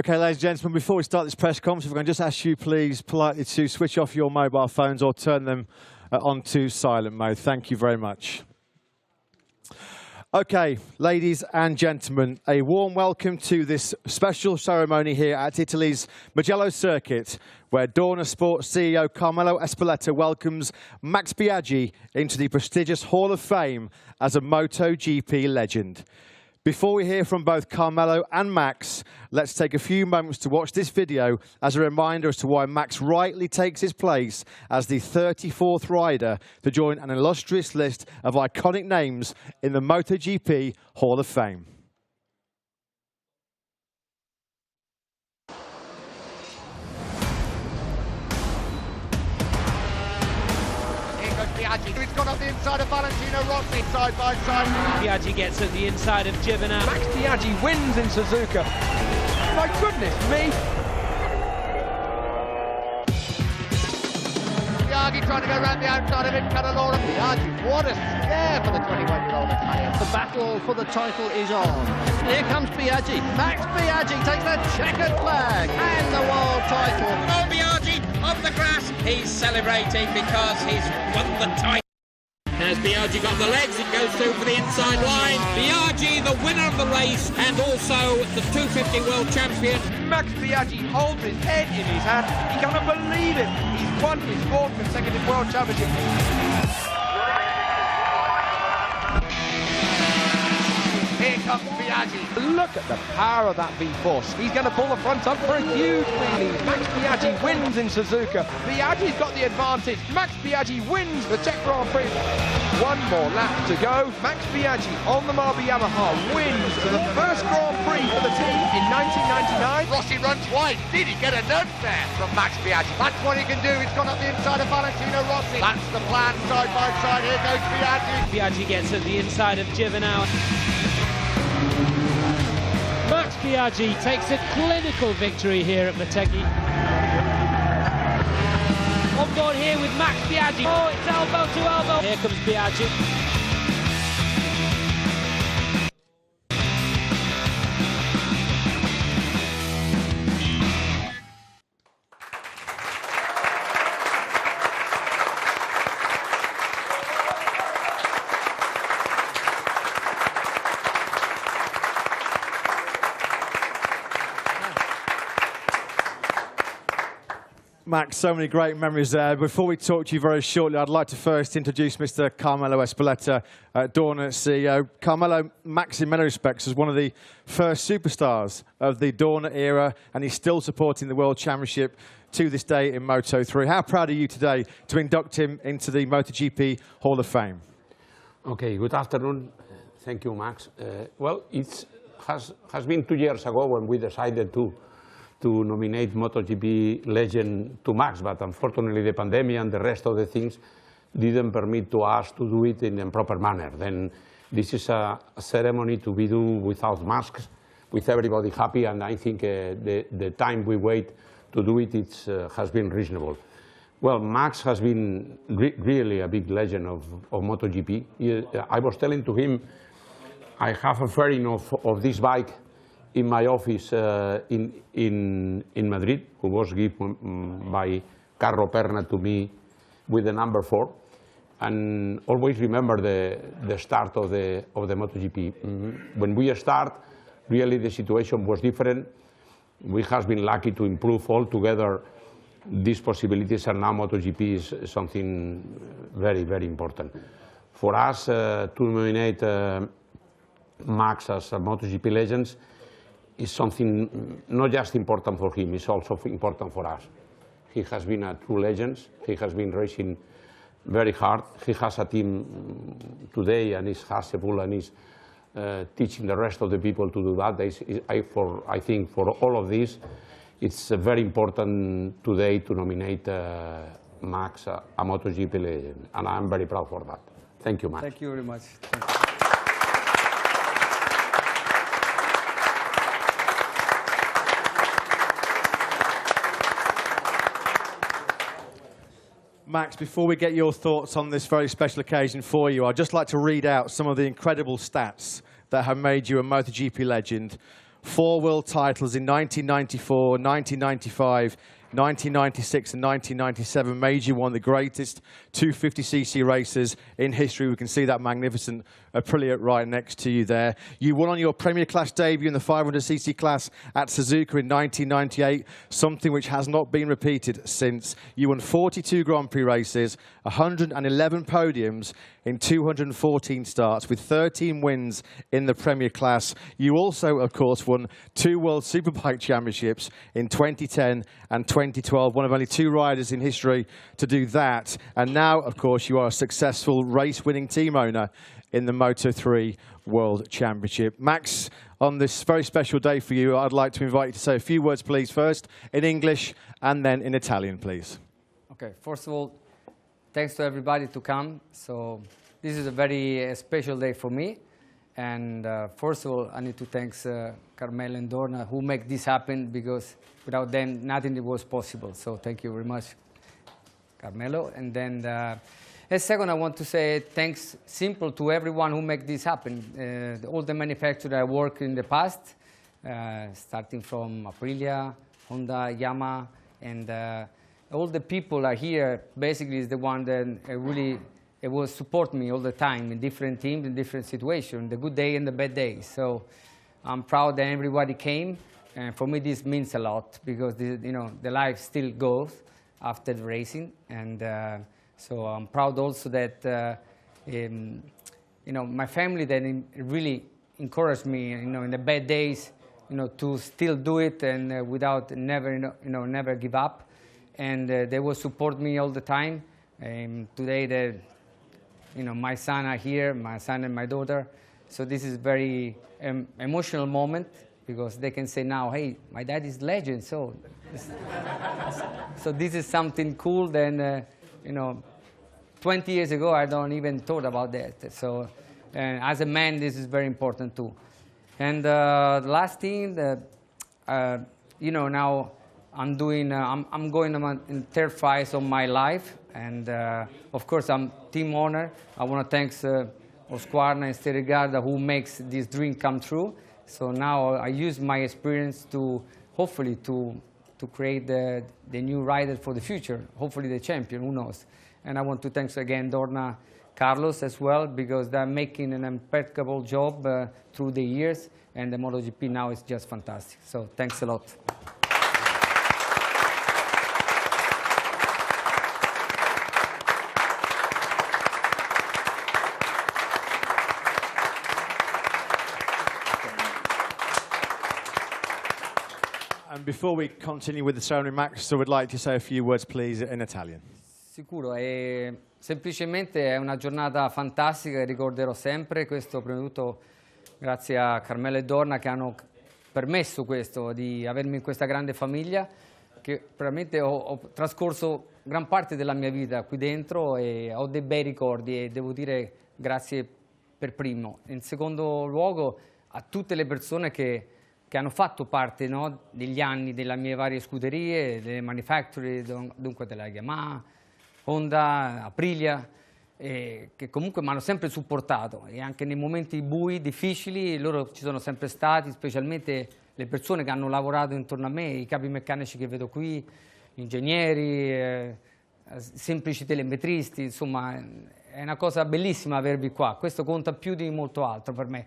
Okay, ladies and gentlemen, before we start this press conference, if I can just ask you, please, politely to switch off your mobile phones or turn them onto silent mode. Thank you very much. Okay, ladies and gentlemen, a warm welcome to this special ceremony here at Italy's Mugello circuit, where Dorna Sport CEO Carmelo Ezpeleta welcomes Max Biaggi into the prestigious Hall of Fame as a MotoGP legend. Before we hear from both Carmelo and Max, let's take a few moments to watch this video as a reminder as to why Max rightly takes his place as the 34th rider to join an illustrious list of iconic names in the MotoGP Hall of Fame. Biaggi. He's gone up the inside of Valentino Rossi, side by side. Biaggi gets at the inside of Giovinazzi. Max Biaggi wins in Suzuka. My goodness me! Biaggi trying to go around the outside of it, Catalora. Biaggi, what a scare for the 21-year-old Italian. The battle for the title is on. Here comes Biaggi. Max Biaggi takes the checkered flag and the world title. Oh, Biaggi on the grass. He's celebrating because he's won the title. Has Biaggi got the legs? It goes through for the inside line. Biaggi, the winner of the race and also the 250 world champion. Max Biaggi holds his head in his hand. He cannot believe it. He's won his 4th consecutive world championship. Here comes Biaggi. Look at the power of that V-Force. He's going to pull the front up for a huge wheelie. Max Biaggi wins in Suzuka. Biaggi's got the advantage. Max Biaggi wins the Czech Grand Prix. One more lap to go. Max Biaggi on the Marby Yamaha wins for the first Grand Prix for the team in 1999. Rossi runs wide. Did he get a nudge there from Max Biaggi? That's what he can do. He's gone up the inside of Valentino Rossi. That's the plan, side by side. Here goes Biaggi. Biaggi gets at the inside of Giovinazzi. Max Biaggi takes a clinical victory here at Motegi. On board here with Max Biaggi. Oh, it's elbow to elbow. Here comes Biaggi. Max, so many great memories there. Before we talk to you very shortly, I'd like to first introduce Mr. Carmelo Ezpeleta, Dorna CEO. Carmelo, Max, in many respects, is one of the first superstars of the Dorna era, and he's still supporting the World Championship to this day in Moto3. How proud are you today to induct him into the MotoGP Hall of Fame? Okay, good afternoon. Thank you, Max. Well, it has been 2 years ago when we decided to nominate MotoGP legend to Max, but unfortunately the pandemic and the rest of the things didn't permit to us to do it in a proper manner. Then this is a ceremony to be done without masks, with everybody happy, and I think the time we wait to do it has been reasonable. Well, Max has been really a big legend of MotoGP. I was telling to him, I have a fairing of this bike in my office in Madrid, who was given by Carlo Perna to me with the number 4, and always remember the start of the MotoGP. When we start, really the situation was different. We have been lucky to improve altogether these possibilities, and now MotoGP is something very, very important. For us to nominate Max as a MotoGP legend is something not just important for him, it's also important for us. He has been a true legend. He has been racing very hard. He has a team today and is Hasebul and is teaching the rest of the people to do that. I think for all of this, it's very important today to nominate Max a MotoGP legend, and I'm very proud for that. Thank you, Max. Thank you very much. Max, before we get your thoughts on this very special occasion for you, I'd just like to read out some of the incredible stats that have made you a MotoGP legend. 4 world titles in 1994, 1995, 1996 and 1997 made you one of the greatest 250cc racers in history. We can see that magnificent Aprilia right next to you there. You won on your Premier Class debut in the 500cc class at Suzuka in 1998, something which has not been repeated since. You won 42 Grand Prix races, 111 podiums in 214 starts with 13 wins in the Premier Class. You also, of course, won 2 World Superbike Championships in 2010 and 2012, one of only 2 riders in history to do that. And now, of course, you are a successful race-winning team owner in the Moto3 World Championship. Max, on this very special day for you, I'd like to invite you to say a few words, please, first in English and then in Italian, please. Okay, first of all, thanks to everybody to come. So this is a very special day for me. And first of all, I need to thank Carmelo and Dorna who make this happen, because without them, nothing was possible. So thank you very much, Carmelo. And then, and second, I want to say thanks simple to everyone who make this happen. All the manufacturers I worked in the past, starting from Aprilia, Honda, Yamaha, and all the people are here. Basically, is the one that really will support me all the time in different teams, in different situations, the good day and the bad days. So I'm proud that everybody came, and for me this means a lot, because the life still goes after the racing, and so I'm proud also that my family then really encouraged me, in the bad days, to still do it, and without never give up, and they will support me all the time. Today, my son are here, my son and my daughter, so this is very emotional moment, because they can say now, hey, my dad is legend, so this is something cool. Then 20 years ago, I don't even thought about that. So as a man, this is very important too. And the last thing, now I'm doing, I'm going in third phase of my life, and of course I'm team owner. I want to thank Husqvarna and Sterigarda who makes this dream come true. So now I use my experience to hopefully to create the new rider for the future, hopefully the champion, who knows. And I want to thank again Dorna, Carlos as well, because they're making an impeccable job through the years, and the MotoGP now is just fantastic. So thanks a lot. And before we continue with the ceremony, Max, I would like to say a few words, please, in Italian. Sicuro, semplicemente è una giornata fantastica che ricorderò sempre. Questo prima di tutto grazie a Carmelo e Dorna che hanno permesso questo, di avermi in questa grande famiglia, che veramente ho trascorso gran parte della mia vita qui dentro e ho dei bei ricordi, e devo dire grazie per primo. In secondo luogo a tutte le persone che hanno fatto parte, degli anni delle mie varie scuderie, delle manufactory, dunque della Yamaha, Honda, Aprilia, che comunque mi hanno sempre supportato, e anche nei momenti bui, difficili, loro ci sono sempre stati, specialmente le persone che hanno lavorato intorno a me, i capi meccanici che vedo qui, ingegneri, semplici telemetristi, insomma è una cosa bellissima avervi qua, questo conta più di molto altro per me.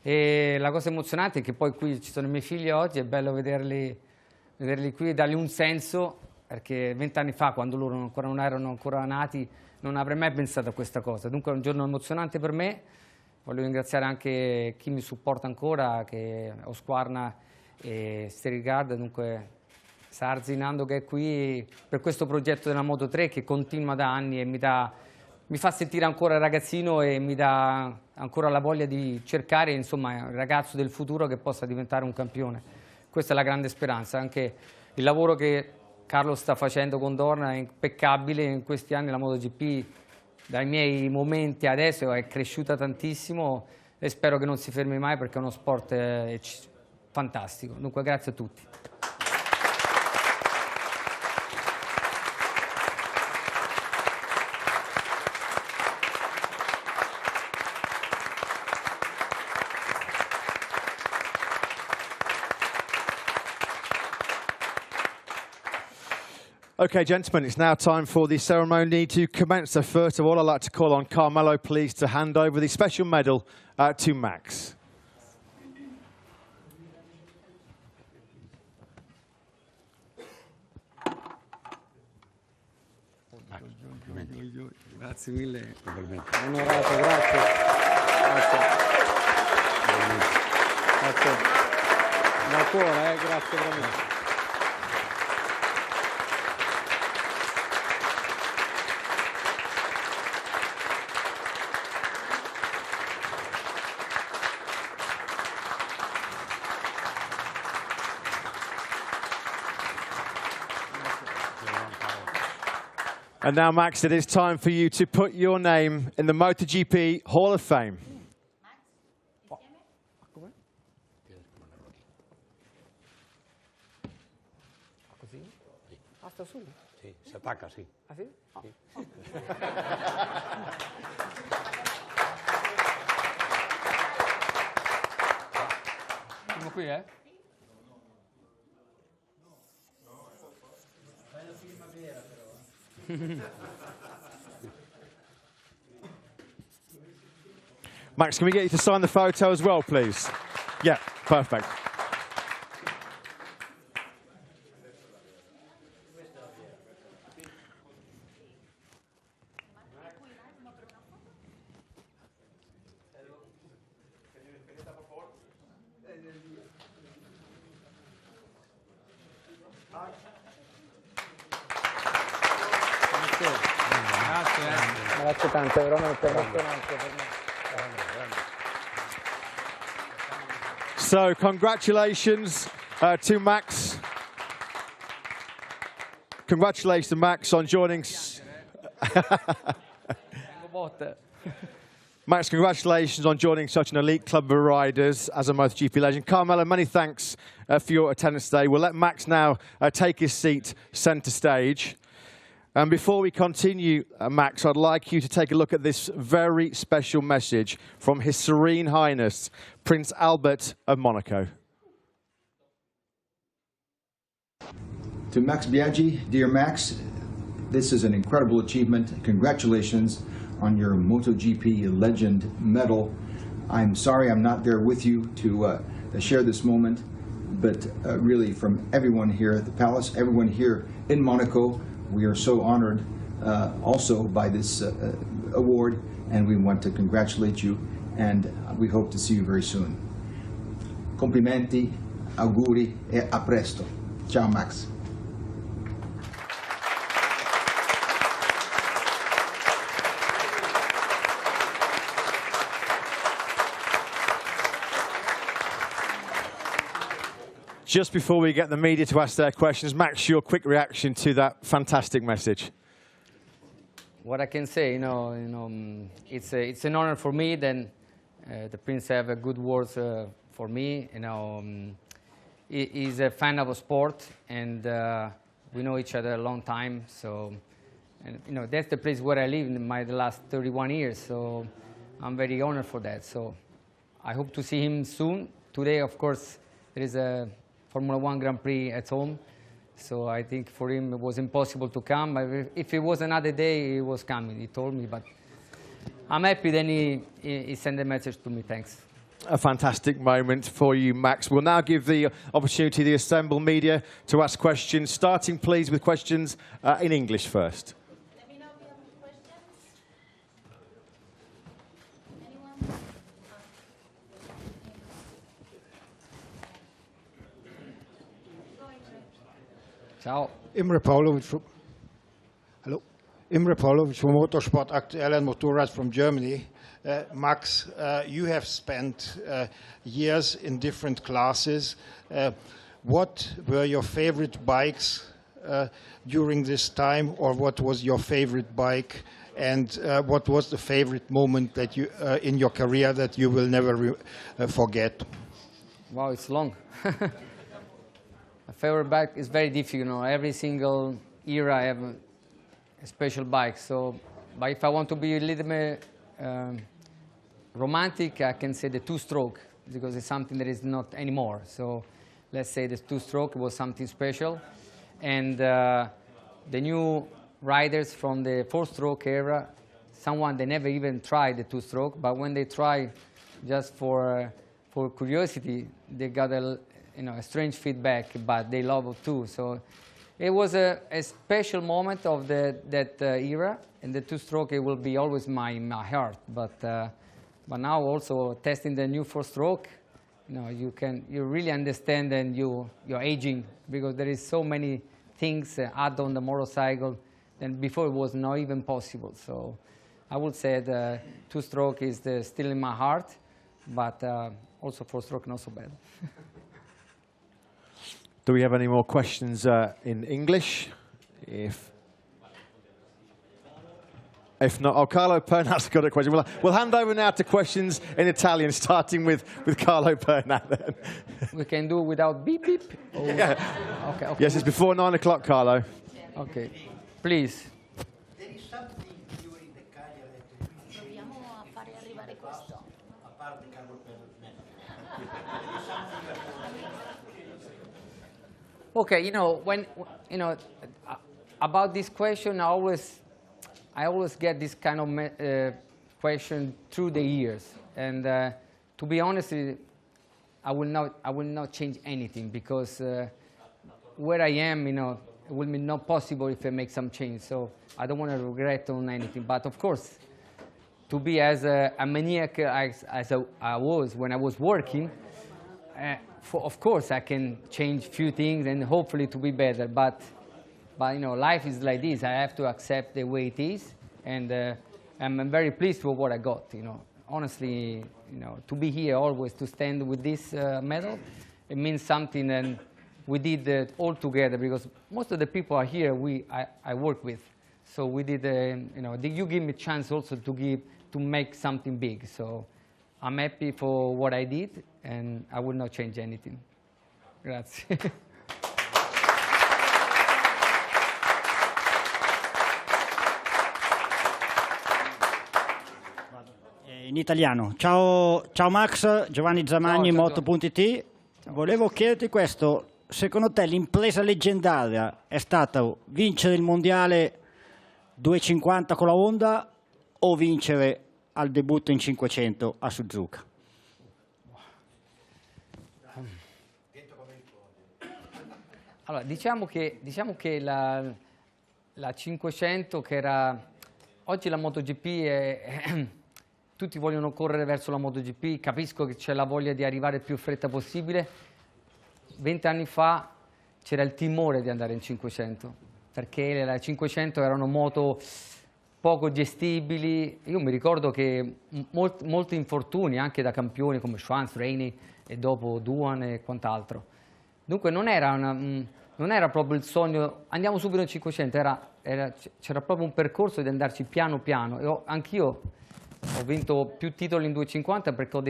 E la cosa emozionante è che poi qui ci sono i miei figli oggi, è bello vederli qui e dargli un senso, perché 20 anni fa, quando loro non erano ancora nati, non avrei mai pensato a questa cosa. Dunque è un giorno emozionante per me. Voglio ringraziare anche chi mi supporta ancora, che è Husqvarna e Sterigarda, dunque Sarzi, Nando che è qui per questo progetto della Moto3 che continua da anni e mi fa sentire ancora ragazzino e mi dà ancora la voglia di cercare, insomma, il ragazzo del futuro che possa diventare un campione. Questa è la grande speranza. Anche il lavoro che Carlo sta facendo con Dorna è impeccabile. In questi anni la MotoGP, dai miei momenti adesso, è cresciuta tantissimo e spero che non si fermi mai, perché è uno sport fantastico. Dunque grazie a tutti. Okay, gentlemen, it's now time for the ceremony to commence. So first of all, I'd like to call on Carmelo, please, to hand over the special medal to Max. Grazie mille. Onorato, grazie. Grazie. Grazie. Da cuore, grazie veramente. And now, Max, it is time for you to put your name in the MotoGP Hall of Fame. Così? Ah, sta su? Sì, si attacca, sì. Ah, sì? Sì. Siamo qui, eh? Max, can we get you to sign the photo as well, please? Yeah, perfect. Grazie tante, veramente emozionante per me. So, congratulations to Max. Congratulations to Max on joining. Max, congratulations on joining such an elite club of riders as a MotoGP legend. Carmelo, many thanks for your attendance today. We'll let Max now take his seat centre stage. And before we continue, Max, I'd like you to take a look at this very special message from His Serene Highness, Prince Albert of Monaco. To Max Biaggi, dear Max, this is an incredible achievement. Congratulations on your MotoGP Legend medal. I'm sorry I'm not there with you to share this moment, but really from everyone here at the Palace, everyone here in Monaco, we are so honored also by this award, and we want to congratulate you, and we hope to see you very soon. Complimenti, auguri e a presto. Ciao Max. Just before we get the media to ask their questions, Max, your quick reaction to that fantastic message. What I can say, it's an honor for me. Then the Prince have good words for me. He's a fan of a sport, and we know each other a long time. So, that's the place where I live in the last 31 years. So, I'm very honored for that. So, I hope to see him soon. Today, of course, there is a Formula 1 Grand Prix at home, so I think for him it was impossible to come. But if it was another day, he was coming, he told me. But I'm happy then he sent a message to me, thanks. A fantastic moment for you, Max. We'll now give the opportunity to the assembled media to ask questions, starting please with questions in English first. Let me know if you have any questions. Anyone? Ciao. Imre Pavlovic from Motorsport Aktuell and Motorrad from Germany. Max, you have spent years in different classes. What were your favorite bikes during this time, or what was your favorite bike, and what was the favorite moment that you in your career that you will never forget? Wow, it's long. My favorite bike is very difficult. Every single era I have a special bike. So, but if I want to be a little bit romantic, I can say the two-stroke, because it's something that is not anymore. So let's say the two-stroke was something special. And the new riders from the four-stroke era, someone they never even tried the two-stroke, but when they try just for curiosity, they got a strange feedback, but they love it too. So it was a special moment of that era, and the two-stroke it will be always in my heart. But now also testing the new four-stroke, you really understand, and you're aging, because there is so many things add on the motorcycle than before it was not even possible. So I would say the two-stroke is still in my heart, but also four-stroke not so bad. Do we have any more questions in English? If not, Carlo Pernat's got a question. We'll hand over now to questions in Italian, starting with Carlo Pernat. Then. We can do without beep beep? Yeah. Okay. Yes, it's before 9 o'clock, Carlo. Okay, please. There is something during the career that proviamo a fare arrivare questo. A parte Carlo Pernat. Okay, about this question, I always get this kind of question through the years, and to be honest, I will not change anything, because where I am, it will be not possible if I make some change. So I don't want to regret on anything. But of course, to be as a maniac as I was when I was working, of course I can change few things and hopefully to be better. But life is like this. I have to accept the way it is, and I'm very pleased with what I got. Honestly, to be here always, to stand with this medal, it means something, and we did it all together, because most of the people are here I work with. So we did, you give me a chance also to make something big. So I'm happy for what I did, and I will not change anything. Grazie. In italiano. Ciao Max, Giovanni Zamagni, ciao. Moto.it. Volevo chiederti questo, secondo te l'impresa leggendaria è stata vincere il mondiale 250 con la Honda o vincere al debutto in 500 a Suzuka? Allora, diciamo che la 500, che era oggi la MotoGP, tutti vogliono correre verso la MotoGP, capisco che c'è la voglia di arrivare il più fretta possibile. 20 anni fa c'era il timore di andare in 500, perché le 500 erano moto poco gestibili. Io mi ricordo che molti infortuni, anche da campioni come Schwanz, Rainey e dopo Duan e quant'altro. Dunque non era proprio il sogno, andiamo subito in 500, c'era proprio un percorso di andarci piano piano. E anch'io ho vinto più titoli in 250 perché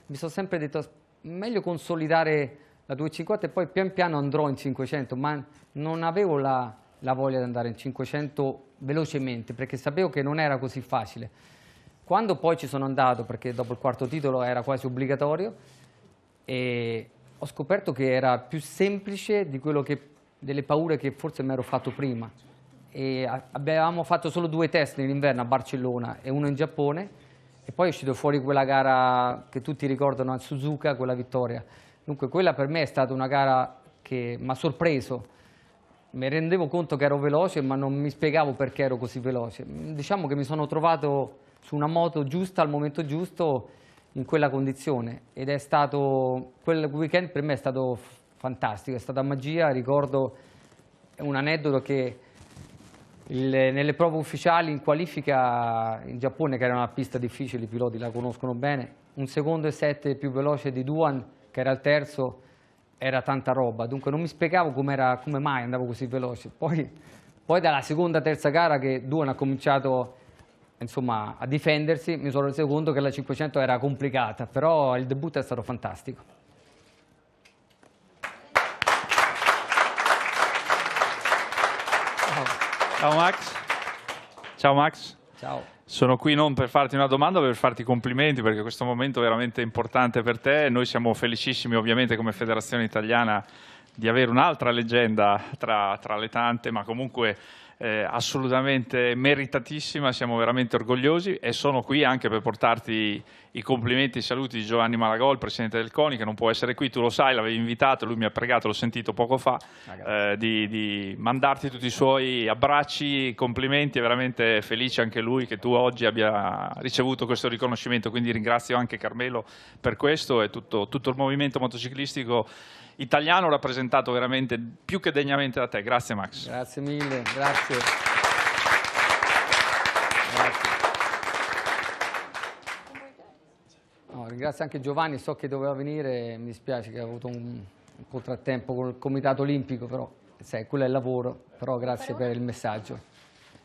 mi sono sempre detto meglio consolidare la 250 e poi pian piano andrò in 500, ma non avevo la voglia di andare in 500 velocemente, perché sapevo che non era così facile. Quando poi ci sono andato, perché dopo il quarto titolo era quasi obbligatorio, e ho scoperto che era più semplice delle paure che forse mi ero fatto prima. E avevamo fatto solo 2 test nell'inverno a Barcellona e uno in Giappone, e poi è uscito fuori quella gara che tutti ricordano a Suzuka, quella vittoria. Dunque quella per me è stata una gara che mi ha sorpreso. Mi rendevo conto che ero veloce, ma non mi spiegavo perché ero così veloce. Diciamo che mi sono trovato su una moto giusta al momento giusto, in quella condizione, ed è stato, quel weekend per me è stato fantastico, è stata magia. Ricordo un aneddoto che nelle prove ufficiali in qualifica in Giappone, che era una pista difficile, i piloti la conoscono bene, 1 secondo e 7 più veloce di Duan, che era il terzo, era tanta roba. Dunque non mi spiegavo come mai andavo così veloce. Poi dalla seconda, terza gara che Duan ha cominciato insomma a difendersi, mi sono reso conto che la 500 era complicata, però il debutto è stato fantastico. Ciao Max. Ciao Max. Ciao. Sono qui non per farti una domanda, ma per farti i complimenti, perché questo momento è veramente importante per te. Noi siamo felicissimi ovviamente come Federazione Italiana avere un'altra leggenda tra le tante, ma comunque assolutamente meritatissima, siamo veramente orgogliosi e sono qui anche per portarti i complimenti e i saluti di Giovanni Malagò, il presidente del CONI, che non può essere qui, tu lo sai, l'avevi invitato, lui mi ha pregato, l'ho sentito poco fa, di mandarti tutti i suoi abbracci, complimenti, è veramente felice anche lui che tu oggi abbia ricevuto questo riconoscimento, quindi ringrazio anche Carmelo per questo e tutto il movimento motociclistico italiano rappresentato veramente più che degnamente da te. Grazie Max. Grazie mille, grazie. No, ringrazio anche Giovanni, so che doveva venire, mi dispiace che ha avuto un contrattempo con il Comitato Olimpico, però sai, quello è il lavoro, però grazie per il messaggio.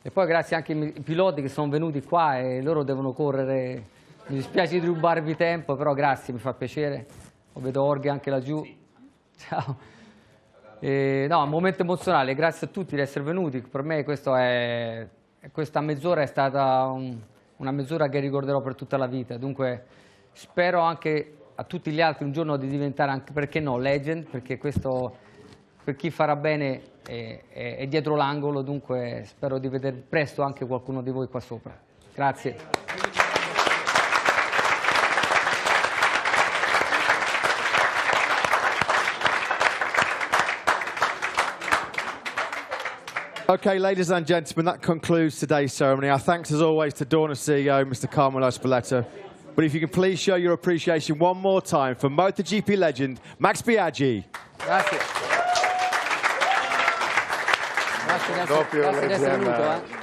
E poi grazie anche ai piloti che sono venuti qua e loro devono correre, mi dispiace di rubarvi tempo, però grazie, mi fa piacere. Lo vedo Orghe anche laggiù. Ciao. No, un momento emozionale, grazie a tutti di essere venuti, per me questa mezz'ora è stata una mezz'ora che ricorderò per tutta la vita, dunque spero anche a tutti gli altri un giorno di diventare anche, perché no, legend, perché questo per chi farà bene è dietro l'angolo, dunque spero di vedere presto anche qualcuno di voi qua sopra. Grazie. Okay, ladies and gentlemen, that concludes today's ceremony. Our thanks, as always, to Dorna CEO, Mr. Carmelo Ezpeleta. But if you can please show your appreciation one more time for MotoGP legend, Max Biaggi. Grazie. Grazie di essere venuto.